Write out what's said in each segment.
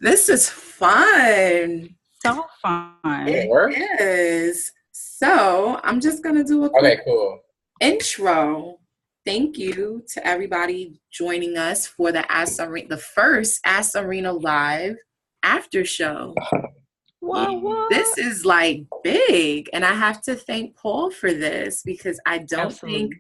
This is fun. So fun. It is. So I'm just going to do a quick intro. Thank you to everybody joining us for the first Ask Arena Live After Show. What? This is like big, and I have to thank Paul for this because I don't think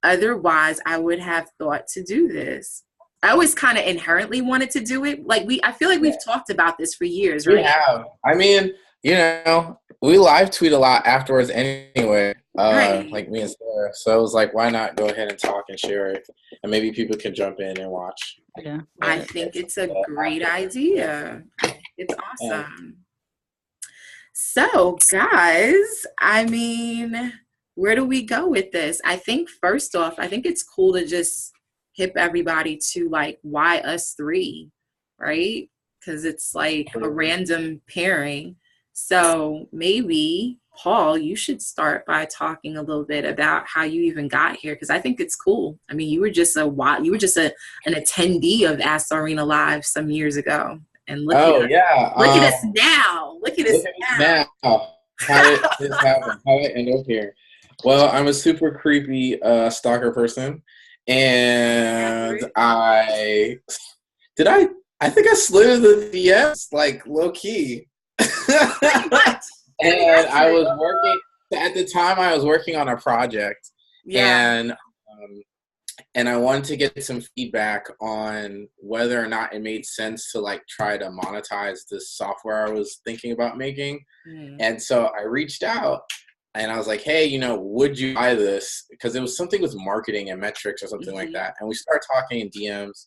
otherwise I would have thought to do this. I always kind of inherently wanted to do it. I feel like we've talked about this for years, right? We have. I mean, we live tweet a lot afterwards anyway, like me and Sarah. So it was like, why not go ahead and talk and share it? And maybe people can jump in and watch. Yeah. I think it's a great idea. It's awesome. So, guys, I mean, where do we go with this? I think first off, I think it's cool to just hip everybody to like, why us three, right? Because it's like a random pairing. So maybe, Paul, you should start by talking a little bit about how you even got here, because I think it's cool. I mean, you were just an attendee of Ask Arena Live some years ago. And look at us now. Look at us now. How did this happen? How did I end up here? Well, I'm a super creepy stalker person. And I think I slid in the DMs, like, low-key. And I was working, at the time I was working on a project. Yeah. And I wanted to get some feedback on whether or not it made sense to like try to monetize this software I was thinking about making. And so I reached out and I was like, hey, would you buy this? Because it was something with marketing and metrics or something like that. And we started talking in DMs.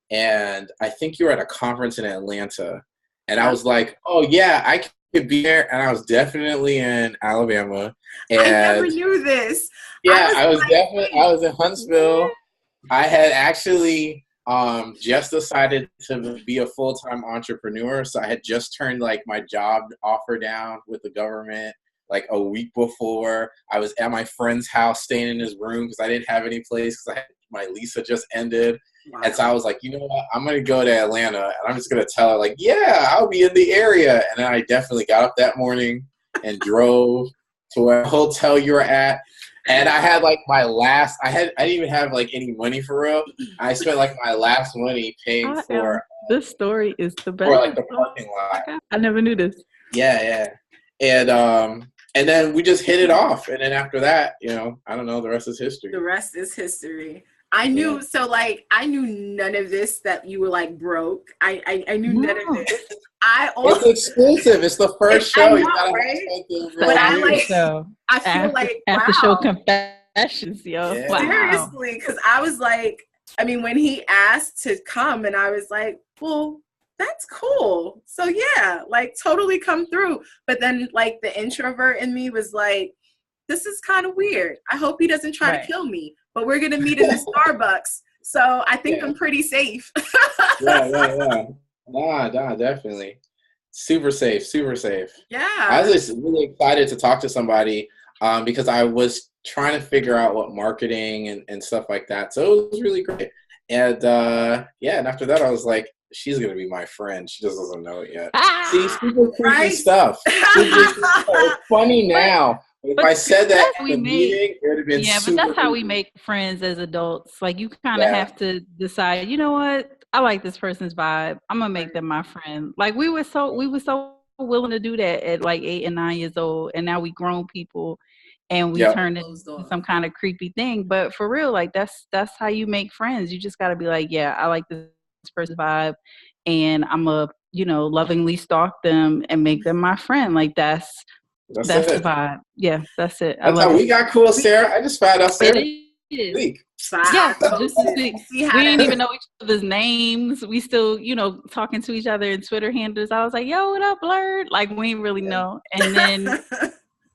And I think you were at a conference in Atlanta. And I was like, oh yeah, I could be there. And I was definitely in Alabama. And I never knew this. Yeah, I was in Huntsville. I had actually just decided to be a full-time entrepreneur. So I had just turned like my job offer down with the government like a week before. I was at my friend's house staying in his room because I didn't have any place because my lease had just ended. Wow. And so I was like, you know what? I'm going to go to Atlanta and I'm just going to tell her like, yeah, I'll be in the area. And then I definitely got up that morning and drove to where hotel you were at. And I had like I didn't even have like any money for real. I spent like my last money paying for. This story is the best. For like the parking lot. I never knew this. Yeah. And then we just hit it off. And then after that, I don't know, the rest is history. The rest is history. I knew, I knew none of this, that you were like broke. I knew none of this. It's exclusive. It's the first show. You gotta right? But I feel like, after show confessions, yo. Yeah. Wow. Seriously, because I was like, I mean, when he asked to come and I was like, well, that's cool. So yeah, like totally come through. But then like the introvert in me was like, this is kind of weird. I hope he doesn't try to kill me, but we're going to meet in the Starbucks. So I think I'm pretty safe. Yeah. Nah, definitely. Super safe. Yeah. I was just really excited to talk to somebody because I was trying to figure out what marketing and stuff like that. So it was really great. And and after that I was like, she's going to be my friend. She just doesn't know it yet. See, super creepy stuff. It's funny now. If I said that at the meeting, it would have been super but that's how creepy. we make friends as adults. Like, you kind of have to decide, you know what? I like this person's vibe. I'm going to make them my friend. Like, we were so willing to do that at like 8 and 9 years old. And now we grown people and we turn into some kind of creepy thing. But for real, like, that's how you make friends. You just got to be like, yeah, I like this person's vibe. And I'm going to, lovingly stalk them and make them my friend. Like, that's the vibe. Yeah, that's it. That's how we got cool, Sarah. I just found out Sarah. It is. Yeah, just we didn't even know each other's names. We still, talking to each other in Twitter handles. I was like, yo, what up, Blurred? Like, we didn't really know. And then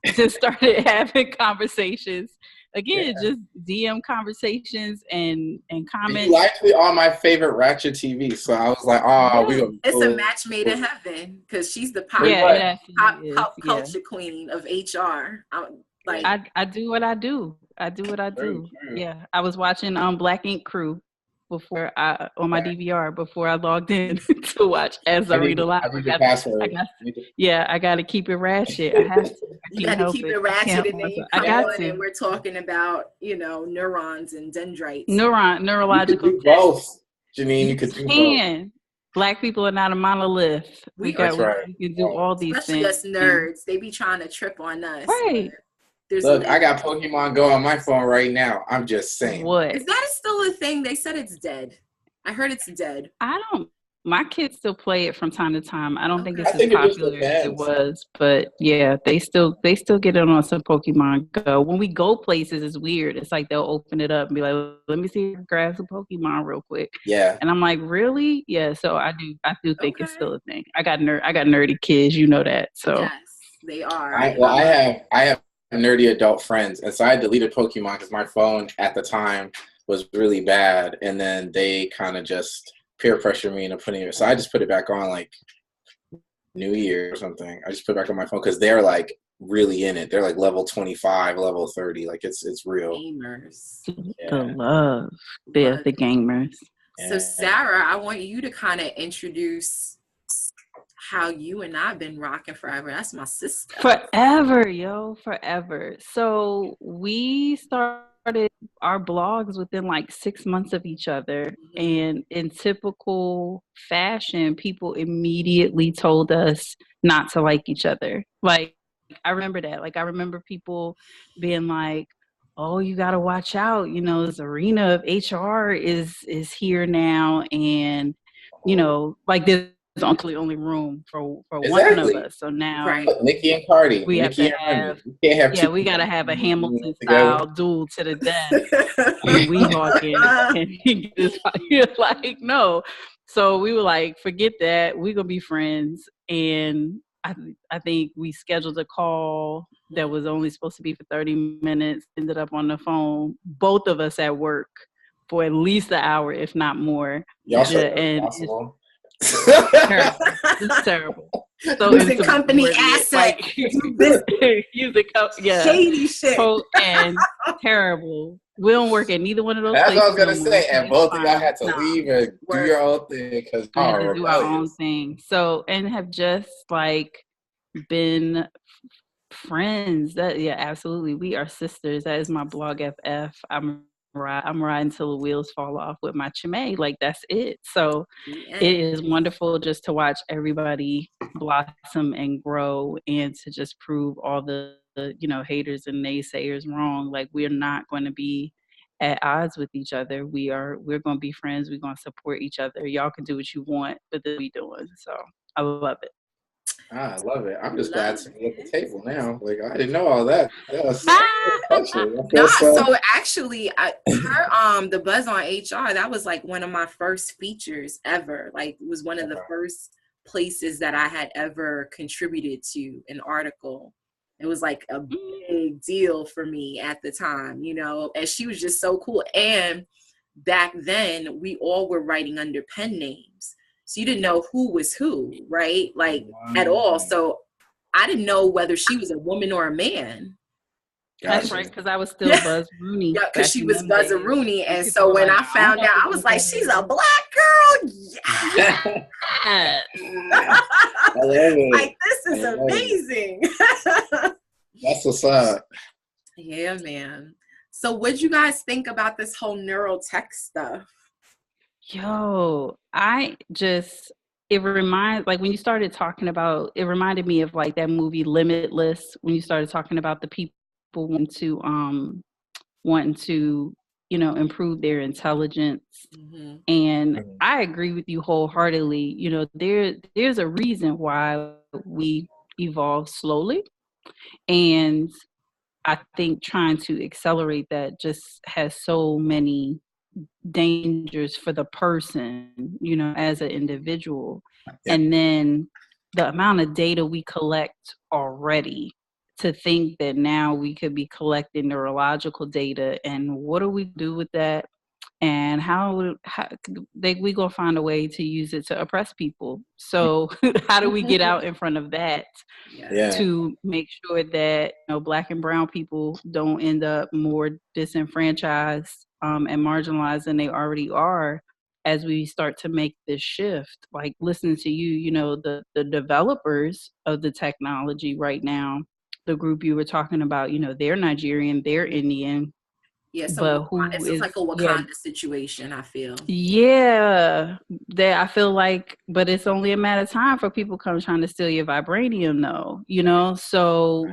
just started having conversations. Again, just DM conversations and comments. You likely are my favorite Ratchet TV, so I was like, it's a match made in heaven because she's the pop culture queen of HR. I do what I do. Yeah, I was watching Black Ink Crew before I on my DVR before I logged in to watch As I Read Aloud. I need your password. I got to keep it ratchet. I have to. You got to keep it ratchet, and then you come on and we're talking about, neurons and dendrites. Neurological you could do both, Janine. You could do both. Black people are not a monolith. We can do all these Especially things. us nerds. They be trying to trip on us. Right. Look, I got Pokemon Go on my phone right now. I'm just saying. What? Is that still a thing? They said it's dead. I heard it's dead. My kids still play it from time to time. I don't think it's as popular as it was, but yeah, they still get it on some Pokemon Go. When we go places, it's weird. It's like they'll open it up and be like, "Let me see if I grab some Pokemon real quick." Yeah, and I'm like, "Really?" Yeah. So I do think it's still a thing. I got nerdy kids, you know that. So yes, they are. I have nerdy adult friends, and so I deleted Pokemon because my phone at the time was really bad, and then they kind of just peer pressure me into putting it. So I just put it back on like New Year or something. I just put it back on my phone because they're like really in it. They're like level 25, level 30. Like it's real. Gamers. Yeah. The love. They're the gamers. So Sarah, I want you to kind of introduce how you and I've been rocking forever. That's my sister. Forever. So we started our blogs within like 6 months of each other. And in typical fashion, people immediately told us not to like each other. Like, I remember that. Like, I remember people being like, "Oh, you got to watch out. This arena of HR is here now." And, like there's only room for one of us. So now Nikki and Cardi, we have to have, we got to have a Hamilton style duel to the death. And we walk in and get like, no. So we were like, forget that. We're going to be friends. And I think we scheduled a call that was only supposed to be for 30 minutes, ended up on the phone, both of us at work for at least an hour, if not more. Y'all and possible. Terrible. It's terrible. So using company asset, shady shit, and terrible. We don't work at neither one of those. That's places what I was gonna say. And both of y'all had to leave and do your own thing because we had to do our own thing. So and have just like been friends. Absolutely. We are sisters. That is my blog FF. I'm riding till the wheels fall off with my chime. Like that's it. So it is wonderful just to watch everybody blossom and grow and to just prove all the haters and naysayers wrong. Like we're not going to be at odds with each other. We're going to be friends. We're going to support each other. Y'all can do what you want, but then we doing. So I love it. I love it. I'm just glad to be at the table now. Like I didn't know all that. So actually, the Buzz on HR, that was like one of my first features ever. Like it was one of the first places that I had ever contributed to an article. It was like a big deal for me at the time, and she was just so cool. And back then we all were writing under pen names. So you didn't know who was who, right? Like at all. So I didn't know whether she was a woman or a man. That's right, because I was still Buzz Rooney. Yeah, because she was Buzz Rooney. And so when I found out, I was like, she's a black girl. Yeah. I love it. Like, this is amazing. That's what's up. Yeah, man. So what'd you guys think about this whole neural tech stuff? Yo, it reminds, like when you started talking about, it reminded me of like that movie Limitless, when you started talking about the people wanting to improve their intelligence. And I agree with you wholeheartedly. There's a reason why we evolve slowly, and I think trying to accelerate that just has so many dangers for the person, as an individual. And then the amount of data we collect already, to think that now we could be collecting neurological data, and what do we do with that? And how we gonna find a way to use it to oppress people? So how do we get out in front of that to make sure that Black and brown people don't end up more disenfranchised and marginalized than they already are as we start to make this shift. Like listening to you, you know, the developers of the technology right now, the group you were talking about, you know, they're Nigerian, they're Indian, Yeah, but who it's is, like a Wakanda situation, I feel. yeah, that I feel like, but it's only a matter of time for people come trying to steal your vibranium, though, you know. So,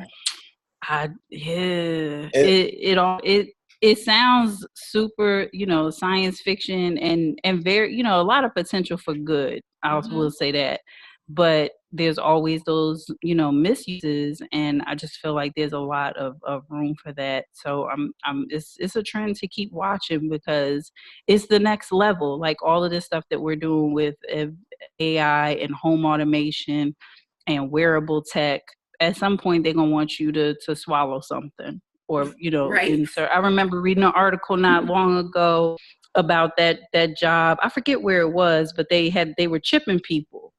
it sounds super, you know, science fiction and very, you know, a lot of potential for good. I will say that, but there's always those, you know, misuses, and I just feel like there's a lot of room for that. So it's a trend to keep watching because it's the next level. Like all of this stuff that we're doing with AI and home automation and wearable tech. At some point, they're gonna want you to swallow something, or you know, insert. I remember reading an article not long ago about that job. I forget where it was, but they were chipping people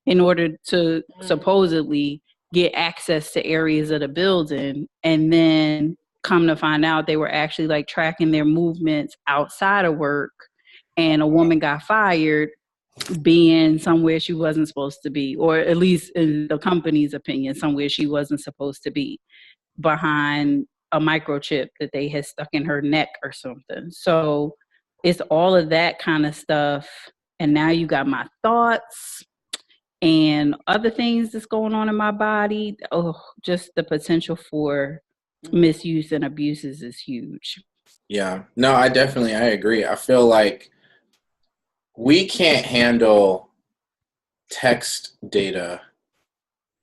in order to supposedly get access to areas of the building, and then come to find out they were actually like tracking their movements outside of work, and a woman got fired being somewhere she wasn't supposed to be, or at least in the company's opinion, somewhere she wasn't supposed to be, behind a microchip that they had stuck in her neck or something. So it's all of that kind of stuff. And now you got my thoughts and other things that's going on in my body. Oh, just the potential for misuse and abuses is huge. Yeah, no, I agree. I feel like we can't handle text data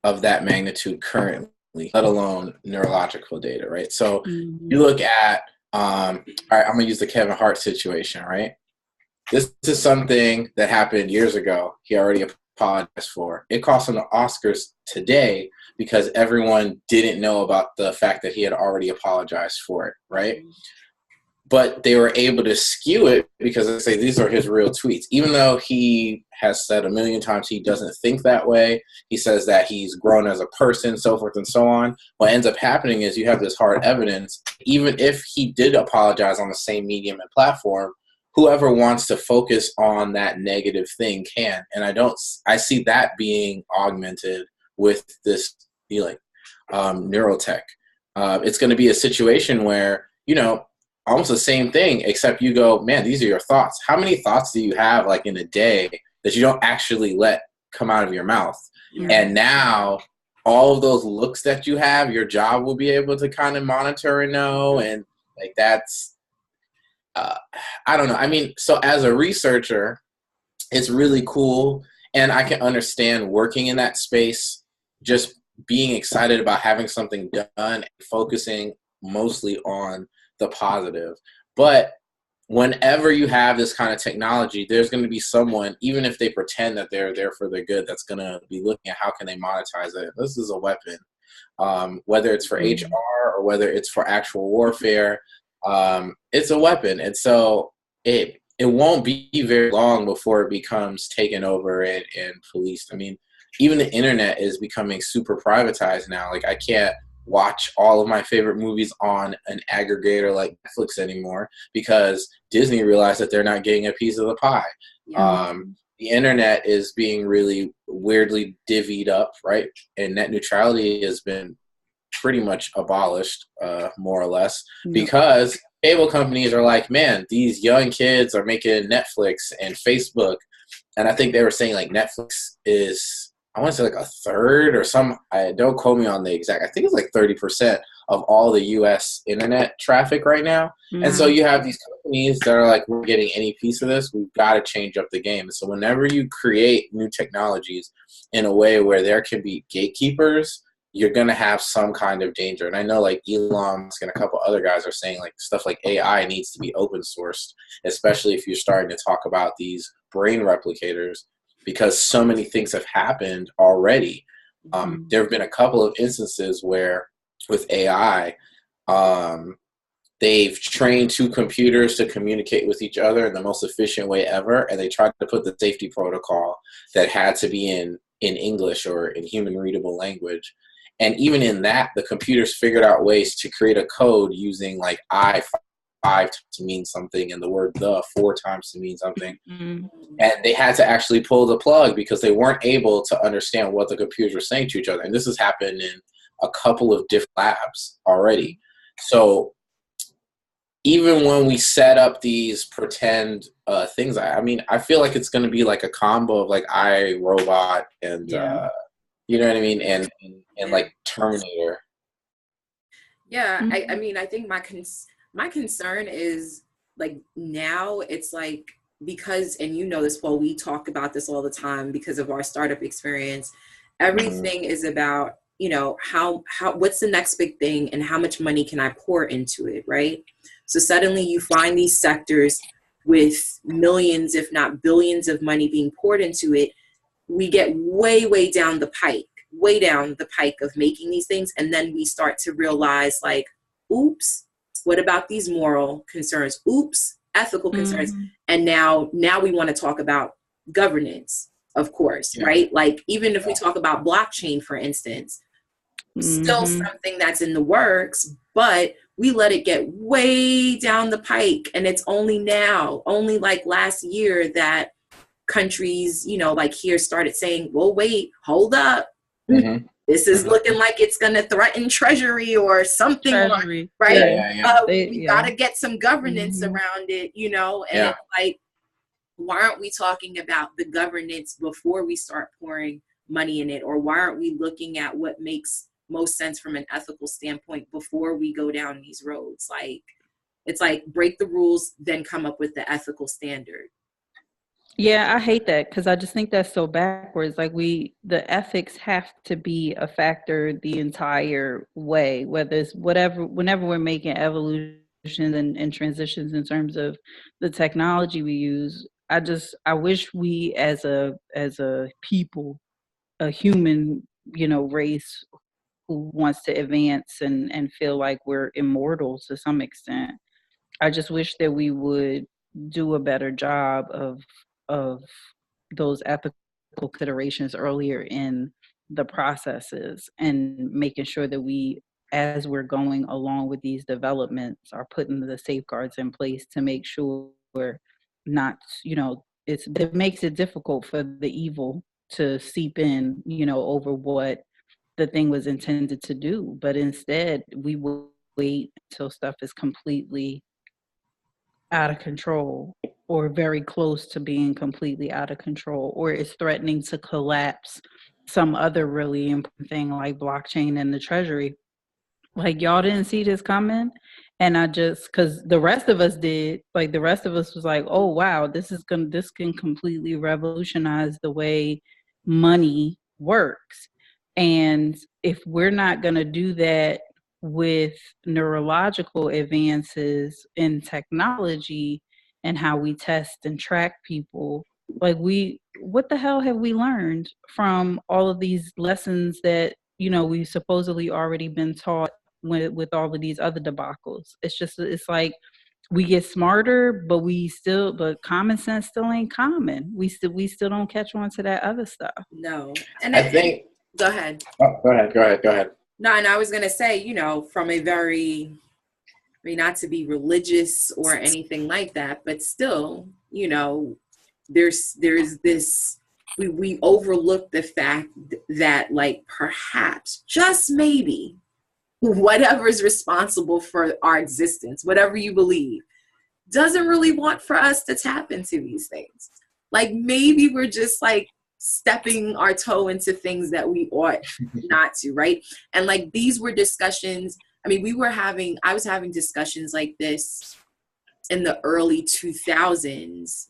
of that magnitude currently, let alone neurological data, right? So you look at, all right, I'm gonna use the Kevin Hart situation, right? This is something that happened years ago. He already apologized for. It cost him the Oscars today because everyone didn't know about the fact that he had already apologized for it, right? But they were able to skew it because they say these are his real tweets. Even though he has said a million times he doesn't think that way, he says that he's grown as a person, so forth and so on. What ends up happening is you have this hard evidence. Even if he did apologize on the same medium and platform, whoever wants to focus on that negative thing can. And I see that being augmented with this healing, neurotech. It's going to be a situation where, you know, almost the same thing, except you go, man, these are your thoughts. How many thoughts do you have like in a day that you don't actually let come out of your mouth? Yeah. And now all of those looks that you have, your job will be able to kind of monitor and know. And like, that's, I don't know. I mean, so as a researcher, it's really cool. And I can understand working in that space, just being excited about having something done and focusing mostly on the positive. But whenever you have this kind of technology, there's going to be someone, even if they pretend that they're there for their good, that's going to be looking at how can they monetize it. This is a weapon, whether it's for HR or whether it's for actual warfare. It's a weapon. And so it won't be very long before it becomes taken over and policed. I mean, even the internet is becoming super privatized now. Like, I can't watch all of my favorite movies on an aggregator like Netflix anymore because Disney realized that they're not getting a piece of the pie. Yeah. The internet is being really weirdly divvied up, right? And net neutrality has been pretty much abolished, more or less, because cable companies are like, man, these young kids are making Netflix and Facebook. And I think they were saying like Netflix is, I want to say like a third or some, don't quote me on the exact, I think it's like 30% of all the US internet traffic right now. Mm-hmm. And so you have these companies that are like, we're getting any piece of this, we've got to change up the game. So whenever you create new technologies in a way where there can be gatekeepers, you're going to have some kind of danger. And I know like Elon Musk and a couple other guys are saying like stuff like AI needs to be open sourced, especially if you're starting to talk about these brain replicators, because so many things have happened already. There have been a couple of instances where with AI, they've trained two computers to communicate with each other in the most efficient way ever, and they tried to put the safety protocol that had to be in English or in human readable language. And even in that, the computers figured out ways to create a code using like 5 to mean something and the word the 4 times to mean something. Mm-hmm. And they had to actually pull the plug because they weren't able to understand what the computers were saying to each other. And this has happened in a couple of different labs already. So even when we set up these pretend things, I mean, I feel like it's going to be like a combo of like iRobot and, you know what I mean? And like Terminator. Yeah, Mm-hmm. I mean, I think my concern is like now it's like, because, and you know this, well, we talk about this all the time because of our startup experience, everything is about, you know, how what's the next big thing and how much money can I pour into it, right? So suddenly you find these sectors with millions, if not billions of money being poured into it. We get way down the pike of making these things. And then we start to realize like, oops, what about these moral concerns? Oops, ethical concerns. And now we want to talk about governance, of course, right? Like even if we talk about blockchain, for instance, still something that's in the works, but we let it get way down the pike. And it's only like last year that countries, you know, like here started saying, well, wait, hold up. This is looking like it's going to threaten treasury or something, right? We got to get some governance around it, you know, and it's like, why aren't we talking about the governance before we start pouring money in it? Or why aren't we looking at what makes most sense from an ethical standpoint before we go down these roads? Like, it's like break the rules, then come up with the ethical standard. Yeah, I hate that because I just think that's so backwards. Like the ethics have to be a factor the entire way, whether it's whenever we're making evolutions and transitions in terms of the technology we use. I wish we as a people, a human, you know, race who wants to advance and feel like we're immortal to some extent. I just wish that we would do a better job of those ethical considerations earlier in the processes and making sure that we, as we're going along with these developments, are putting the safeguards in place to make sure not, you know, it makes it difficult for the evil to seep in, you know, over what the thing was intended to do. But instead, we will wait until stuff is completely out of control or very close to being completely out of control, or is threatening to collapse some other really important thing like blockchain and the treasury. Like, y'all didn't see this coming. And because the rest of us did, like the rest of us was like, oh wow, this can completely revolutionize the way money works. And if we're not gonna do that with neurological advances in technology and how we test and track people, like what the hell have we learned from all of these lessons that, you know, we supposedly already been taught with all of these other debacles? It's like we get smarter, but common sense still ain't common. We still don't catch on to that other stuff. No. And I think go ahead. Oh, go ahead. No, and I was going to say, you know, from a very, I mean, not to be religious or anything like that, but still, you know, there's this, we overlook the fact that like perhaps, just maybe, whatever is responsible for our existence, whatever you believe, doesn't really want for us to tap into these things. Like maybe we're just like stepping our toe into things that we ought not to, right? And like these were discussions, I mean, I was having discussions like this in the early 2000s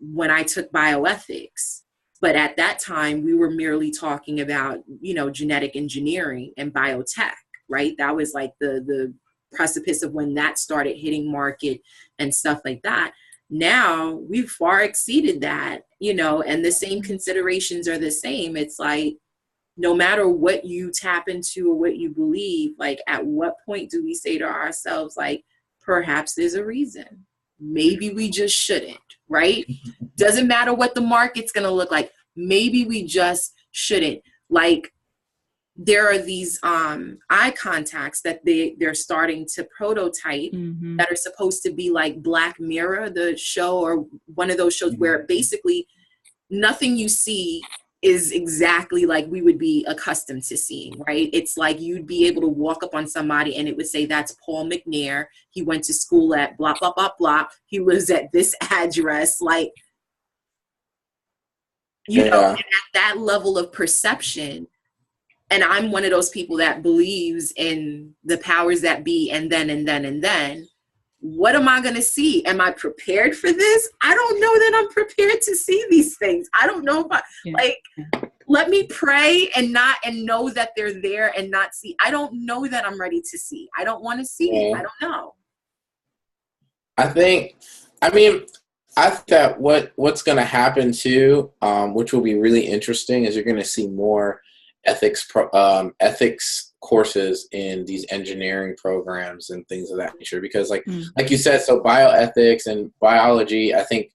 when I took bioethics. But at that time, we were merely talking about, you know, genetic engineering and biotech, right? That was like the precipice of when that started hitting market and stuff like that. Now we've far exceeded that, you know, and the same considerations are the same. It's like, no matter what you tap into or what you believe, like at what point do we say to ourselves, like, perhaps there's a reason. Maybe we just shouldn't, right? Doesn't matter what the market's going to look like. Maybe we just shouldn't. Like, there are these eye contacts that they're starting to prototype that are supposed to be like Black Mirror, the show, or one of those shows where basically nothing you see is exactly like we would be accustomed to seeing, right? It's like you'd be able to walk up on somebody and it would say, that's Paul McNair. He went to school at blah, blah, blah, blah. He lives at this address. Like, you know, and at that level of perception, and I'm one of those people that believes in the powers that be, and then, what am I going to see? Am I prepared for this? I don't know that I'm prepared to see these things. I don't know if let me pray and know that they're there and not see. I don't know that I'm ready to see. I don't want to see. I don't know. I think that what's going to happen too, which will be really interesting, is you're going to see more ethics courses in these engineering programs and things of that nature, because like you said, so bioethics and biology, I think,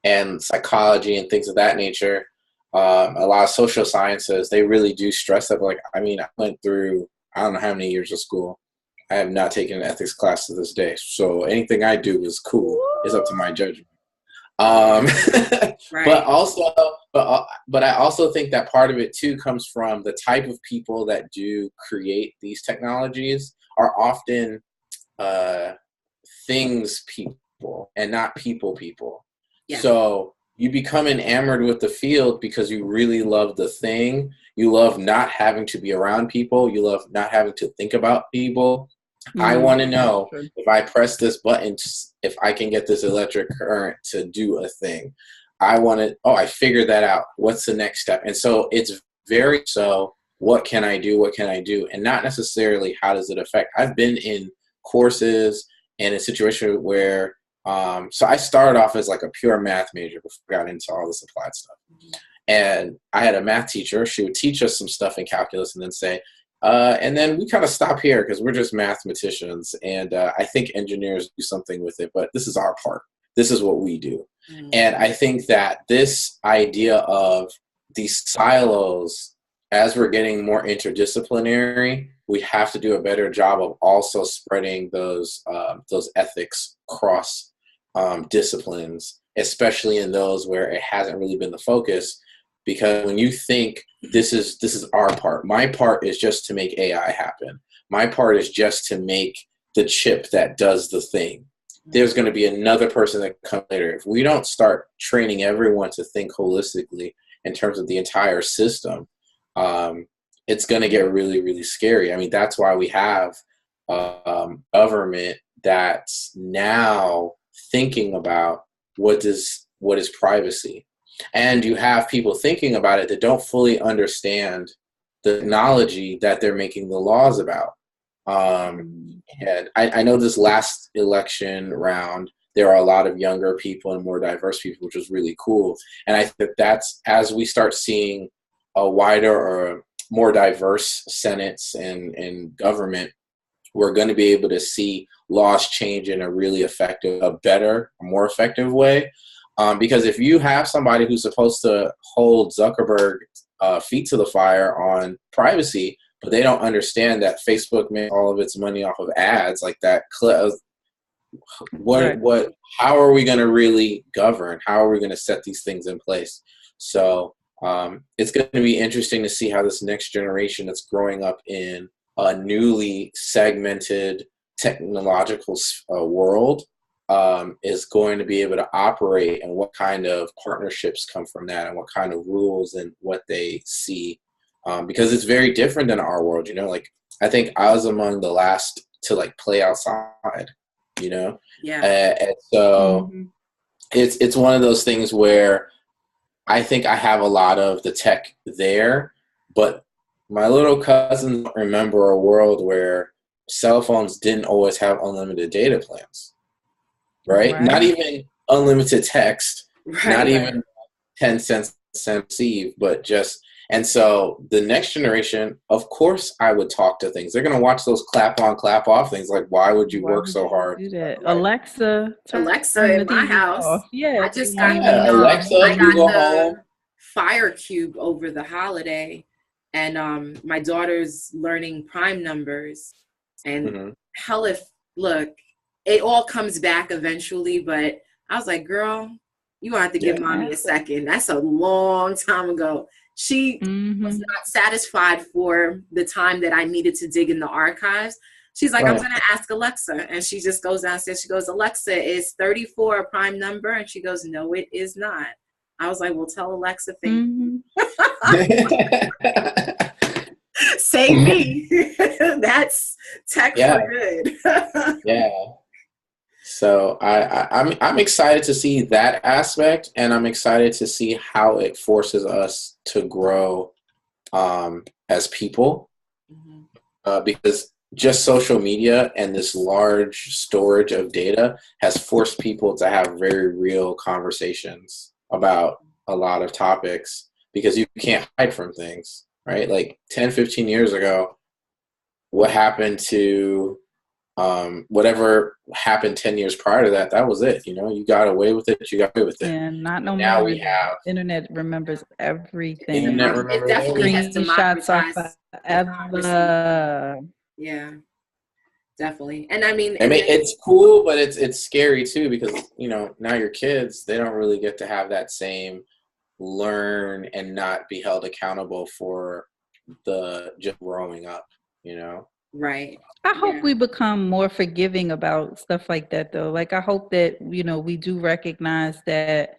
and psychology and things of that nature, a lot of social sciences, they really do stress that. Like, I mean, I went through, I don't know how many years of school. I have not taken an ethics class to this day, so anything I do is cool. It's up to my judgment. Right. But I also think that part of it too comes from the type of people that do create these technologies are often things people and not people. Yeah. So you become enamored with the field because you really love the thing. You love not having to be around people. You love not having to think about people. I want to know if I press this button, if I can get this electric current to do a thing. I figured that out. What's the next step? And so it's very what can I do? What can I do? And not necessarily how does it affect. I've been in courses and a situation where, so I started off as like a pure math major before I got into all this applied stuff. And I had a math teacher. She would teach us some stuff in calculus and then say, and then we kind of stop here because we're just mathematicians, and I think engineers do something with it, but this is our part. This is what we do. And I think that this idea of these silos, as we're getting more interdisciplinary, we have to do a better job of also spreading those ethics across disciplines, especially in those where it hasn't really been the focus. Because when you think this is our part, my part is just to make AI happen. My part is just to make the chip that does the thing. There's going to be another person that comes later. If we don't start training everyone to think holistically in terms of the entire system, it's going to get really, really scary. I mean, that's why we have government that's now thinking about what is privacy. And you have people thinking about it that don't fully understand the technology that they're making the laws about. And I know this last election round, there are a lot of younger people and more diverse people, which is really cool. And I think that's as we start seeing a wider or more diverse senates and government, we're going to be able to see laws change in a really effective, a better, more effective way. Because if you have somebody who's supposed to hold Zuckerberg feet to the fire on privacy, but they don't understand that Facebook makes all of its money off of ads like that, how are we going to really govern? How are we going to set these things in place? So it's going to be interesting to see how this next generation that's growing up in a newly segmented technological world is going to be able to operate, and what kind of partnerships come from that, and what kind of rules and what they see, because it's very different than our world. Like I think I was among the last to like play outside. And so it's one of those things where I think I have a lot of the tech there, but my little cousins remember a world where cell phones didn't always have unlimited data plans. Right? Not even unlimited text, not even 10 cents receive, but just, and so the next generation, of course, I would talk to things. They're going to watch those clap on, clap off things. Like, why would you work so hard? Do that? Alexa in my house. Yeah, I just got Alexa, I got Google the Home. Fire Cube over the holiday, and my daughter's learning prime numbers, and Mm-hmm. hell if look, it all comes back eventually, but I was like, girl, you gonna have to give mommy a second. That's a long time ago. She was not satisfied for the time that I needed to dig in the archives. She's like, I'm gonna ask Alexa, and she just goes downstairs. She goes, Alexa, is 34 a prime number? And she goes, no, it is not. I was like, well, tell Alexa, thank you. Save me. That's tech for good. Yeah. So I'm excited to see that aspect, and I'm excited to see how it forces us to grow as people, because just social media and this large storage of data has forced people to have very real conversations about a lot of topics, because you can't hide from things, right? Like 10, 15 years ago, what happened to whatever happened 10 years prior to that, that was it. You know, you got away with it, you got away with it. And not no now more. We have internet remembers everything. Internet it definitely has democratized forever. Yeah, definitely. And I mean, it's cool, but it's scary too, because you know, now your kids, they don't really get to have that same learn and not be held accountable for the just growing up, you know. Right. I hope we become more forgiving about stuff like that, though. Like, I hope that, you know, we do recognize that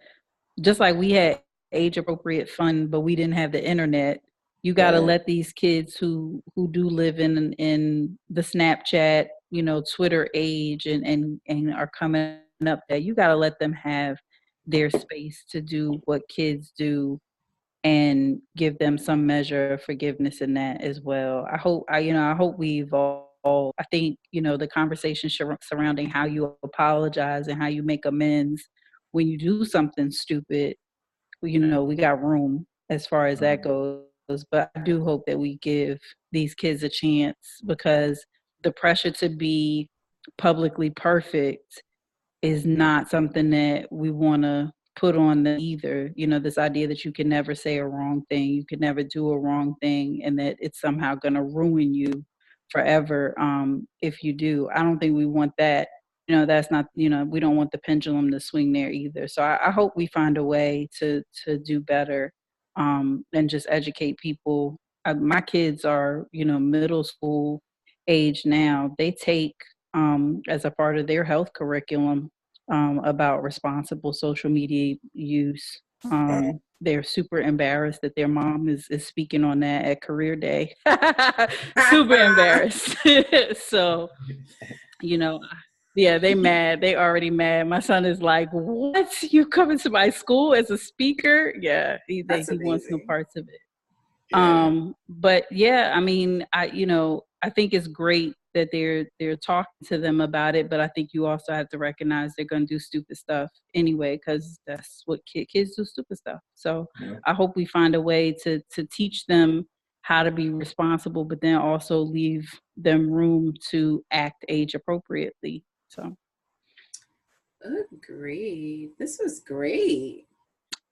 just like we had age appropriate fun, but we didn't have the internet. You got to let these kids who do live in the Snapchat, you know, Twitter age and are coming up there. You got to let them have their space to do what kids do, and give them some measure of forgiveness in that as well. I hope we evolve. I think, you know, the conversation surrounding how you apologize and how you make amends when you do something stupid, you know, we got room as far as that goes. But I do hope that we give these kids a chance, because the pressure to be publicly perfect is not something that we want to put on them either. You know, this idea that you can never say a wrong thing, you can never do a wrong thing, and that it's somehow going to ruin you forever if you do. I don't think we want that. You know, that's not, you know, we don't want the pendulum to swing there either. So I hope we find a way to do better and just educate people. My kids are, you know, middle school age now. They take as a part of their health curriculum about responsible social media use. They're super embarrassed that their mom is speaking on that at career day. Super embarrassed. So, you know, yeah, they mad. They already mad. My son is like, what? You coming to my school as a speaker? Yeah, he wants no parts of it. Yeah. But yeah, I mean, I think it's great that they're talking to them about it, but I think you also have to recognize they're going to do stupid stuff anyway, because that's what kids do, stupid stuff. So I hope we find a way to teach them how to be responsible, but then also leave them room to act age appropriately. So agreed. This was great.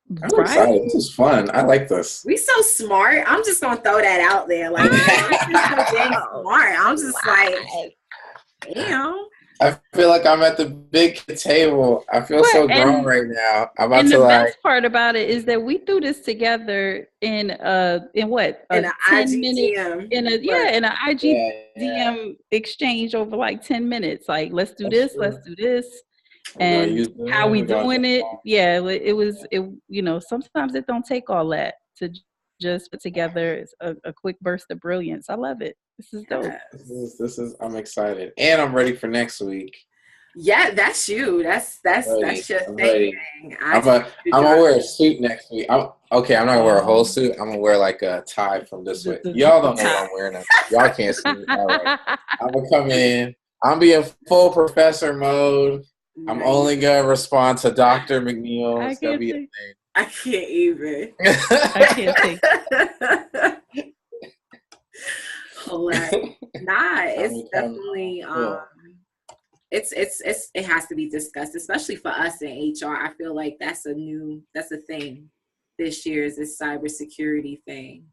I'm excited. This is fun. I like this. We so smart. I'm just gonna throw that out there. Like, we're so dang smart. I'm just like, damn. I feel like I'm at the big table. I feel so grown right now. I'm about and to the best part about it is that we threw this together in what, in an 10 minute IGDM. in an IGDM exchange over like 10 minutes. Like, let's do this, let's do this. And how we doing it? Yeah, it was. You know, sometimes it don't take all that to just put together a quick burst of brilliance. I love it. This is dope. This is. I'm excited, and I'm ready for next week. Yeah, that's you. That's your thing. I'm gonna wear a suit next week. I'm not gonna wear a whole suit. I'm gonna wear like a tie from this way. Y'all don't know what I'm wearing. Y'all can't see me. All right. I'm gonna come in. I'm being full professor mode. I'm only gonna respond to Dr. McNeil. It's gonna be a thing. I can't even. I can't take it. Nah, it's definitely it has to be discussed, especially for us in HR. I feel like that's a thing this year, is this cybersecurity thing.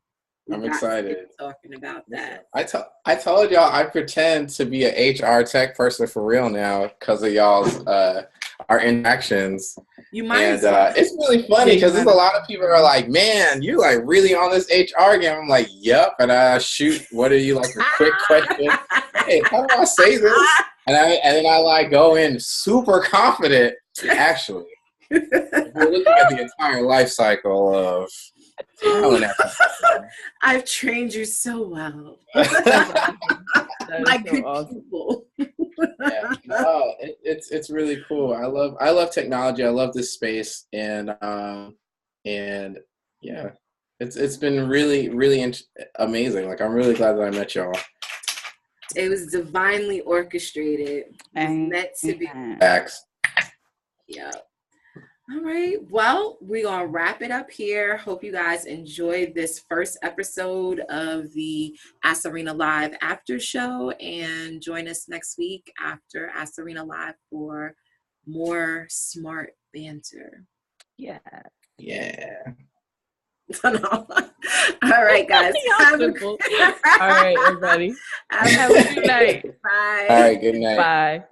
I'm excited. Talking about that. I told y'all I pretend to be an HR tech person for real now because of y'all's our interactions. You might. And it's really funny because there's a lot of people who are like, "Man, you like really on this HR game." I'm like, "Yep." And I shoot, "What are you like?" A quick question. Hey, how do I say this? And then I like go in super confident. Actually, we're looking at the entire life cycle of talent acquisition. I've trained you so well. My good people. Yeah, no, it's really cool. I love technology. I love this space, and yeah, it's been really amazing. Like, I'm really glad that I met y'all. It was divinely orchestrated. It was meant to be. Facts. Yeah. All right. Well, we're going to wrap it up here. Hope you guys enjoyed this first episode of the Asarina Live After Show, and join us next week after Asarina Live for more smart banter. Yeah. Yeah. All right, guys. All right, everybody. Have a good night. Bye. All right, good night. Bye.